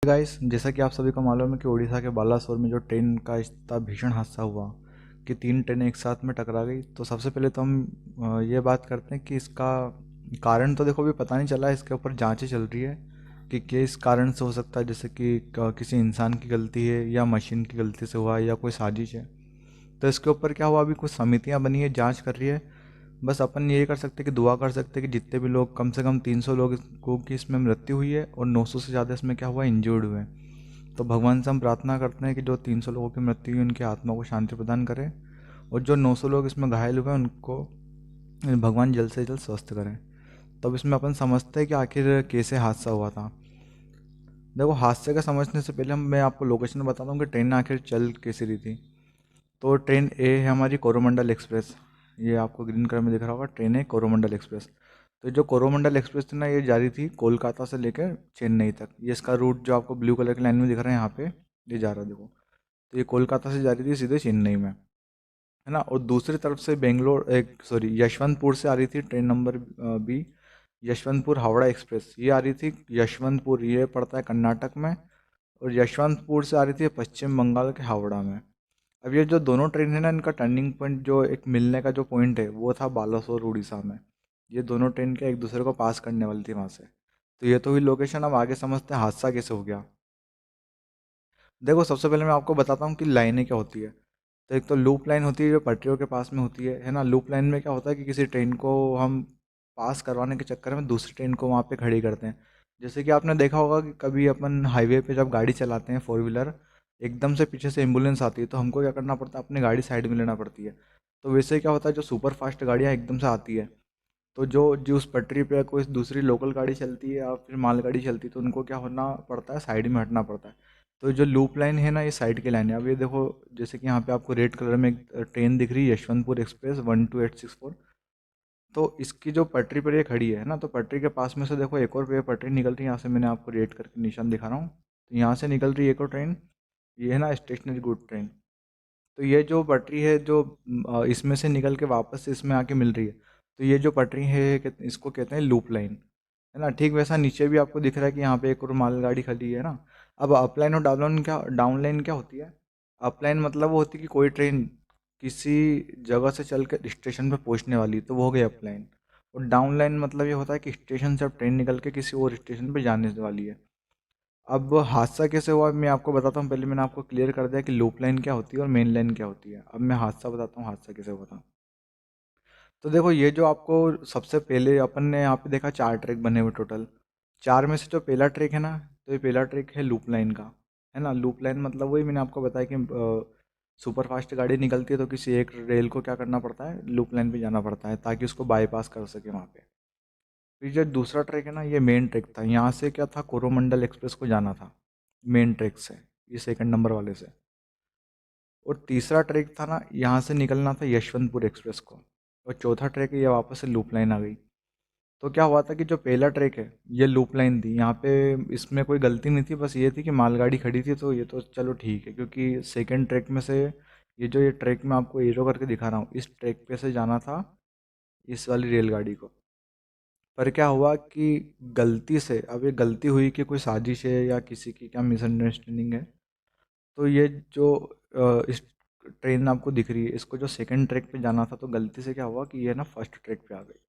Guys, जैसा कि आप सभी को मालूम है कि उड़ीसा के बालासोर में जो ट्रेन का इतना भीषण हादसा हुआ कि 3 ट्रेनें एक साथ में टकरा गई। तो सबसे पहले तो हम ये बात करते हैं कि इसका कारण तो देखो अभी पता नहीं चला है। इसके ऊपर जांचें चल रही है कि किस कारण से हो सकता है, जैसे कि किसी इंसान की गलती है या मशीन की गलती से हुआ है या कोई साजिश है। तो इसके ऊपर क्या हुआ, अभी कुछ समितियां बनी है, जांच कर रही है। बस अपन ये कर सकते हैं कि दुआ कर सकते हैं कि जितने भी लोग, कम से कम 300 लोगों की इसमें मृत्यु हुई है और 900 से ज़्यादा इसमें क्या हुआ, इंजर्ड हुए हैं। तो भगवान से हम प्रार्थना करते हैं कि जो 300 लोगों की मृत्यु हुई उनकी आत्मा को शांति प्रदान करें, और जो 900 लोग इसमें घायल हुए हैं उनको भगवान जल्द से जल्द स्वस्थ करें। तब इसमें अपन समझते हैं कि आखिर कैसे हादसा हुआ था। देखो, हादसे का समझने से पहले मैं आपको लोकेशन बताता हूँ कि ट्रेन आखिर चल कैसी रही थी। तो ट्रेन ए है हमारी कोरोमंडल एक्सप्रेस। ये आपको ग्रीन कलर में दिख रहा होगा, ट्रेन है कोरोमंडल एक्सप्रेस। तो जो कोरोमंडल एक्सप्रेस थी ना, ये जा रही थी कोलकाता से लेकर चेन्नई तक। ये इसका रूट जो आपको ब्लू कलर की लाइन में दिख रहा है यहाँ पे, ये जा रहा है, देखो। तो ये कोलकाता से जा रही थी सीधे चेन्नई में, है ना। और दूसरी तरफ से बेंगलोर, एक सॉरी, यशवंतपुर से आ रही थी train number B, Yesvantpur Howrah express. ये आ रही थी यशवंतपुर, ये पड़ता है कर्नाटक में, और यशवंतपुर से आ रही थी पश्चिम बंगाल के हावड़ा में। अब ये जो दोनों ट्रेन है ना, इनका टर्निंग पॉइंट, जो एक मिलने का जो पॉइंट है, वो था बालासोर उड़ीसा में। ये दोनों ट्रेन के एक दूसरे को पास करने वाली थी वहाँ से। तो ये तो हुई लोकेशन। अब आगे समझते हैं हादसा कैसे हो गया। देखो, सबसे पहले मैं आपको बताता हूँ कि लाइनें क्या होती है। तो एक तो लूप लाइन होती है जो पटरियों के पास में होती है ना। लूप लाइन में क्या होता है कि किसी ट्रेन को हम पास करवाने के चक्कर में दूसरी ट्रेन को वहाँ पे खड़ी करते हैं। जैसे कि आपने देखा होगा कि कभी अपन हाईवे पे जब गाड़ी चलाते हैं, फोर व्हीलर, एकदम से पीछे से एम्बुलेंस आती है तो हमको क्या करना पड़ता है, अपनी गाड़ी साइड में लेना पड़ती है। तो वैसे क्या होता है, जो सुपर फास्ट गाड़ियाँ एकदम से आती है, तो जो जो उस पटरी पे कोई दूसरी लोकल गाड़ी चलती है या फिर मालगाड़ी चलती है, तो उनको क्या होना पड़ता है, साइड में हटना पड़ता है। तो जो लूप लाइन है ना, ये साइड की लाइन है। अब ये देखो, जैसे कि यहाँ पे आपको रेड कलर में एक ट्रेन दिख रही है, यशवंतपुर एक्सप्रेस 12864। तो इसकी जो पटरी पर ये खड़ी है ना, तो पटरी के पास में से देखो एक और ये पटरी निकल रही है। यहाँ से मैंने आपको रेड करके निशान दिखा रहा हूँ, तो यहाँ से निकल रही है एक और ट्रेन। ये है ना स्टेशनरी गुड ट्रेन। तो ये जो पटरी है, जो इसमें से निकल के वापस इसमें आके मिल रही है, तो ये जो पटरी है इसको कहते हैं लूप लाइन, है ना। ठीक वैसा नीचे भी आपको दिख रहा है कि यहाँ पे एक और मालगाड़ी खड़ी है ना। अब अपलाइन और डाउन लाइन क्या होती है। अपलाइन मतलब वो होती है कि कोई ट्रेन किसी जगह से चल कर स्टेशन पे पहुंचने वाली, तो वो हो गई अपलाइन। और डाउन लाइन मतलब ये होता है कि स्टेशन से अब ट्रेन निकल के किसी और स्टेशन पे जाने वाली है। अब हादसा कैसे हुआ मैं आपको बताता हूँ। पहले मैंने आपको क्लियर कर दिया कि लूप लाइन क्या होती है और मेन लाइन क्या होती है। अब मैं हादसा बताता हूँ, हादसा कैसे हुआ था। तो देखो, ये जो आपको सबसे पहले अपन ने यहाँ पे देखा, 4 ट्रैक बने हुए टोटल। चार में से जो पहला ट्रैक है ना, तो ये पहला ट्रैक है लूप लाइन का, है ना। लूप लाइन मतलब वही मैंने आपको बताया कि सुपर फास्ट गाड़ी निकलती है तो किसी एक रेल को क्या करना पड़ता है, लूप लाइन पे जाना पड़ता है ताकि उसको बाईपास कर सके वहाँ पे। फिर जो दूसरा ट्रैक है ना, ये मेन ट्रैक था। यहाँ से क्या था, कोरोमंडल एक्सप्रेस को जाना था मेन ट्रैक से, ये सेकंड नंबर वाले से। और तीसरा ट्रैक था ना, यहाँ से निकलना था यशवंतपुर एक्सप्रेस को। और चौथा ट्रैक है, ये वापस से लूप लाइन आ गई। तो क्या हुआ था कि जो पहला ट्रैक है, ये लूप लाइन थी यहाँ पे, इसमें कोई गलती नहीं थी, बस ये थी कि मालगाड़ी खड़ी थी, तो ये तो चलो ठीक है, क्योंकि सेकंड ट्रैक में से ये ट्रैक मैं आपको एरो करके दिखा रहा हूँ, इस ट्रैक पे से जाना था इस वाली रेलगाड़ी को। पर क्या हुआ कि गलती से, अब ये गलती हुई कि कोई साजिश है या किसी की क्या मिसअंडरस्टैंडिंग है, तो ये जो इस ट्रेन आपको दिख रही है, इसको जो सेकंड ट्रैक पे जाना था, तो गलती से क्या हुआ कि ये ना फर्स्ट ट्रैक पे आ गई।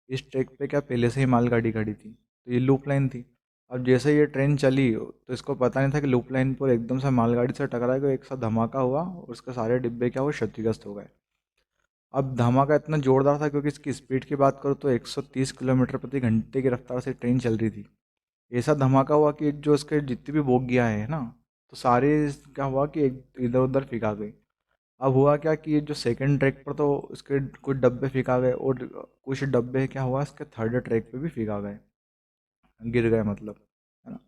इस ट्रैक पे क्या पहले से ही मालगाड़ी खड़ी थी, तो ये लूप लाइन थी। अब जैसे ये ट्रेन चली तो इसको पता नहीं था कि लूप लाइन पर एकदम से मालगाड़ी से टकराएगा, एक साथ धमाका हुआ और उसके सारे डिब्बे क्या हुए, क्षतिग्रस्त हो गए। अब धमाका इतना जोरदार था क्योंकि इसकी स्पीड की बात करो तो 130 किलोमीटर प्रति घंटे की रफ्तार से ट्रेन चल रही थी। ऐसा धमाका हुआ कि जो इसके जितनी भी बोगियाँ हैं ना, तो सारे क्या हुआ कि एक इधर उधर फिका गई। अब हुआ क्या कि ये जो सेकंड ट्रैक पर तो इसके कुछ डब्बे फिका गए, और कुछ डब्बे क्या हुआ, इसके थर्ड ट्रैक पे भी फिका गए, गिर गए मतलब, है ना।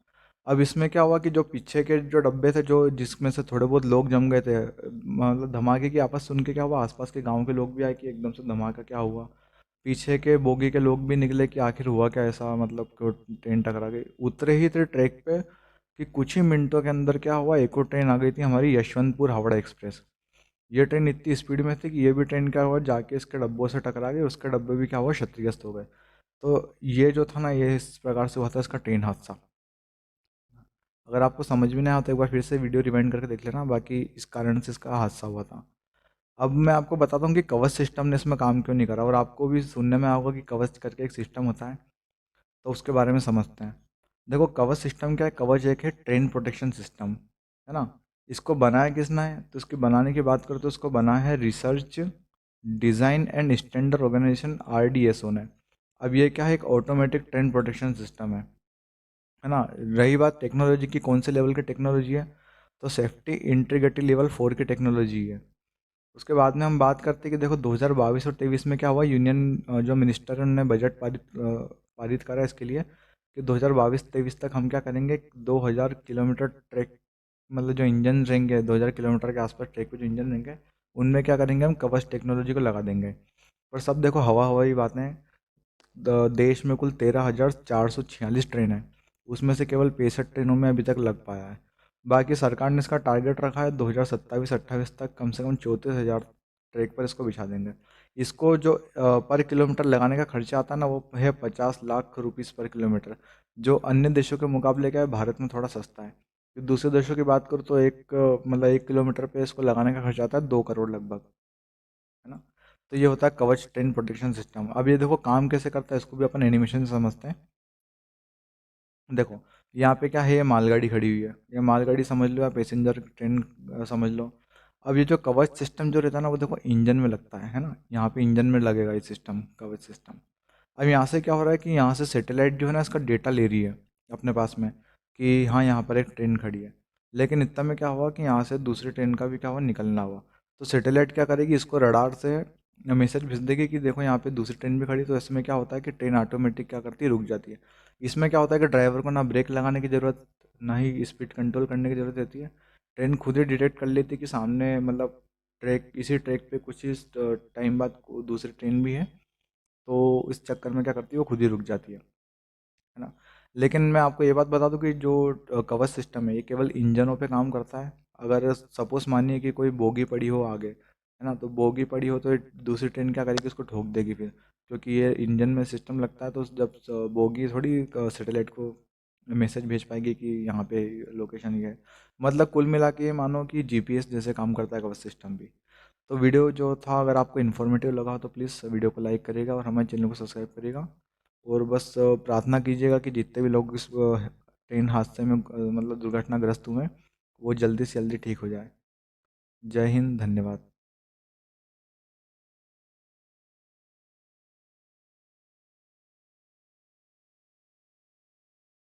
अब इसमें क्या हुआ कि जो पीछे के जो डब्बे थे, जो जिसमें से थोड़े बहुत लोग जम गए थे, मतलब धमाके की आवाज़ सुन के क्या हुआ, आसपास के गांव के लोग भी आए कि एकदम से धमाका क्या हुआ। पीछे के बोगी के लोग भी निकले कि आखिर हुआ क्या ऐसा, मतलब क्यों ट्रेन टकरा गई। उतरे ही थे ट्रैक पे कि कुछ ही मिनटों के अंदर क्या हुआ, एक और ट्रेन आ गई थी हमारी यशवंतपुर हावड़ा एक्सप्रेस। ये ट्रेन इतनी स्पीड में थी कि ये भी ट्रेन क्या हुआ, जाके इसके डब्बों से टकरा गई, उसके डब्बे भी क्या हुआ, क्षतिग्रस्त हो गए। तो ये जो था ना, ये इस प्रकार से हुआ था इसका ट्रेन हादसा। अगर आपको समझ में नहीं आया तो एक बार फिर से वीडियो रिवाइंड करके देख लेना, बाकी इस कारण से इसका हादसा हुआ था। अब मैं आपको बताता हूँ कि कवच सिस्टम ने इसमें काम क्यों नहीं करा, और आपको भी सुनने में आएगा कि कवच करके एक सिस्टम होता है, तो उसके बारे में समझते हैं। देखो कवच सिस्टम क्या है, कवच एक है ट्रेन प्रोटेक्शन सिस्टम, है ना। इसको बनाया किसने है, तो इसके बनाने की बात करें तो इसको बना है research design and standard organisation RDSO ने। अब ये क्या है, एक ऑटोमेटिक ट्रेन प्रोटेक्शन सिस्टम है ना। रही बात टेक्नोलॉजी की, कौन से लेवल की टेक्नोलॉजी है, तो सेफ्टी इंटीग्रिटी लेवल 4 की टेक्नोलॉजी है। उसके बाद में हम बात करते हैं कि देखो 2022 और 23 में क्या हुआ, यूनियन जो मिनिस्टर ने बजट पारित करा इसके लिए कि 2022-23 तक हम क्या करेंगे, 2000 किलोमीटर ट्रैक, मतलब जो इंजन रहेंगे 2000 किलोमीटर के आसपास ट्रैक पे जो इंजन रहेंगे, उनमें क्या करेंगे, हम कवच टेक्नोलॉजी को लगा देंगे। पर सब देखो हवा हवाई बातें हैं। देश में कुल 13,446 ट्रेन है, उसमें से केवल 65 ट्रेनों में अभी तक लग पाया है। बाकी सरकार ने इसका टारगेट रखा है 2027-28 तक कम से कम 34,000 ट्रैक पर इसको बिछा देंगे। इसको जो पर किलोमीटर लगाने का खर्चा आता है ना, वो है 50 लाख रुपीज़ पर किलोमीटर, जो अन्य देशों के मुकाबले क्या है, भारत में थोड़ा सस्ता है। फिर दूसरे देशों की बात करूँ तो मतलब 1 किलोमीटर पे इसको लगाने का खर्चा आता है 2 करोड़ लगभग, है ना। तो ये होता है कवच ट्रेन प्रोटेक्शन सिस्टम। अब ये देखो काम कैसे करता है, इसको भी अपन एनिमेशन से समझते हैं। देखो यहाँ पे क्या है, ये मालगाड़ी खड़ी हुई है, ये मालगाड़ी समझ लो या पैसेंजर ट्रेन समझ लो। अब ये जो कवच सिस्टम जो रहता है ना, वो देखो इंजन में लगता है ना, यहाँ पे इंजन में लगेगा ये सिस्टम, कवच सिस्टम। अब यहाँ से क्या हो रहा है कि यहाँ से सैटेलाइट जो है ना, इसका डेटा ले रही है अपने पास में, कि हाँ यहाँ पर एक ट्रेन खड़ी है। लेकिन इतना में क्या हुआ कि यहाँ से दूसरी ट्रेन का भी क्या हुआ, निकलना हुआ। तो सैटेलाइट क्या करेगी, इसको रडार से मैसेज भेज देगी कि देखो यहाँ पे दूसरी ट्रेन भी खड़ी है। तो इसमें क्या होता है कि ट्रेन ऑटोमेटिक क्या करती है, रुक जाती है। इसमें क्या होता है कि ड्राइवर को ना ब्रेक लगाने की ज़रूरत, ना ही स्पीड कंट्रोल करने की ज़रूरत रहती है। ट्रेन खुद ही डिटेक्ट कर लेती है कि सामने मतलब ट्रैक, इसी ट्रैक पे कुछ ही टाइम बाद दूसरी ट्रेन भी है। तो इस चक्कर में क्या करती है, वो खुद ही रुक जाती है ना। लेकिन मैं आपको ये बात बता दूं कि जो कवच सिस्टम है, ये केवल इंजनों पे काम करता है। अगर सपोज मानिए कि कोई बोगी पड़ी हो आगे, है ना, तो बोगी पड़ी हो तो ये दूसरी ट्रेन क्या करेगी, उसको ठोक देगी फिर, क्योंकि ये इंजन में सिस्टम लगता है। तो जब बोगी थोड़ी सैटेलाइट को मैसेज भेज पाएगी कि यहाँ पे लोकेशन ये है। मतलब कुल मिला के ये मानो कि GPS जैसे काम करता है कवच सिस्टम भी। तो वीडियो जो था, अगर आपको इन्फॉर्मेटिव लगा हो तो प्लीज़ वीडियो को लाइक करिएगा और हमारे चैनल को सब्सक्राइब करिएगा। और बस प्रार्थना कीजिएगा कि जितने भी लोग इस ट्रेन हादसे में मतलब दुर्घटनाग्रस्त हुए हैं, वो जल्दी से जल्दी ठीक हो जाए। जय हिंद, धन्यवाद।